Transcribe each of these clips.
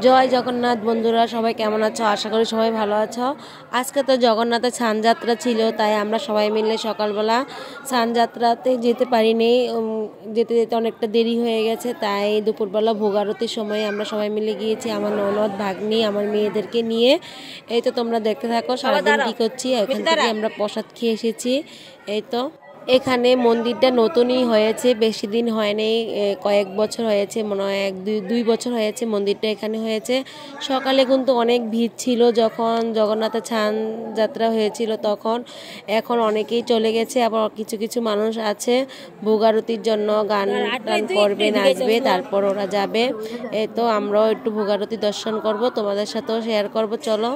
জয় জগন্নাথ বন্ধুরা, সবাই কেমন আছো? আশা করি সবাই ভালো আছো। আজকে তো জগন্নাথের স্নানযাত্রা ছিল, তাই আমরা সবাই মিলে সকালবেলা স্নানযাত্রাতে যেতে পারিনি। যেতে যেতে অনেকটা দেরি হয়ে গেছে, তাই দুপুরবেলা ভোগারতির সময় আমরা সবাই মিলে গিয়েছি, আমার ননদ ভাগ্নি আমার মেয়েদেরকে নিয়ে। এই তো তোমরা দেখতে থাকো সারাদিন কী করছি। এখান থেকে আমরা প্রসাদ খেয়ে এসেছি। এই তো এখানে মন্দিরটা নতুনই হয়েছে, বেশি দিন হয়নি, কয়েক বছর হয়েছে, মনে হয় দুই বছর হয়েছে মন্দিরটা এখানে হয়েছে। সকালে কিন্তু অনেক ভিড় ছিল যখন জগন্নাথের স্নান যাত্রা হয়েছিল তখন। এখন অনেকেই চলে গেছে, আবার কিছু কিছু মানুষ আছে ভোগারতির জন্য গান টান করবে, নাচবে, তারপর ওরা যাবে। এই তো আমরাও একটু ভোগারতি দর্শন করব, তোমাদের সাথেও শেয়ার করব, চলো।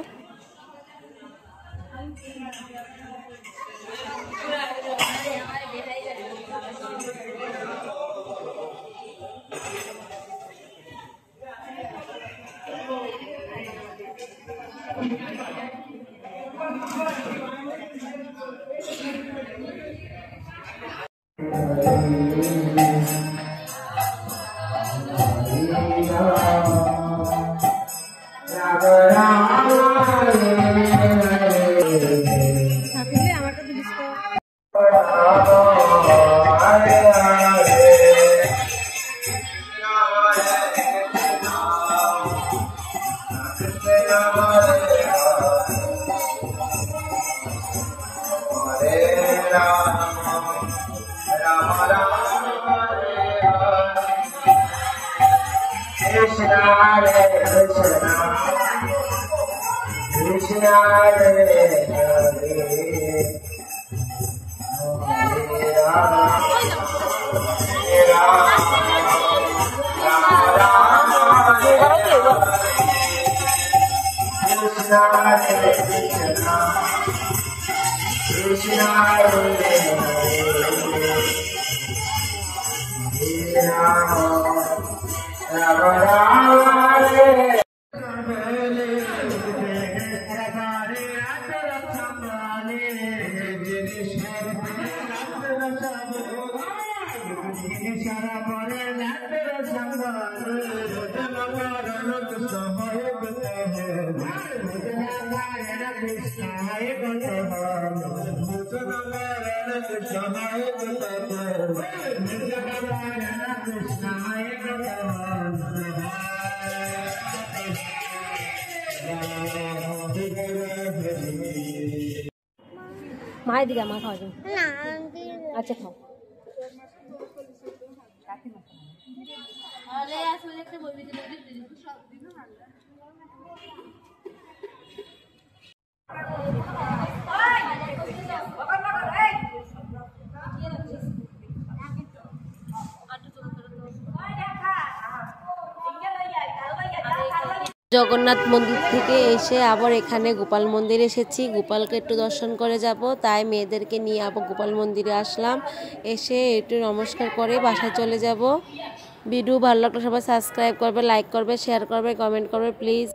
মায়ের দিকে আমার খাওয়া যাবে না। আচ্ছা খাও। জগন্নাথ মন্দির থেকে এসে আবার এখানে গোপাল মন্দিরে এসেছি, গোপালকে একটু দর্শন করে যাব, তাই মেয়েদেরকে নিয়ে আবার গোপাল মন্দিরে আসলাম। এসে একটু নমস্কার করে বাসায় চলে যাব। ভিডিও ভালো লাগলে সবাই সাবস্ক্রাইব করবে, লাইক করবে, শেয়ার করবে, কমেন্ট করবে প্লিজ।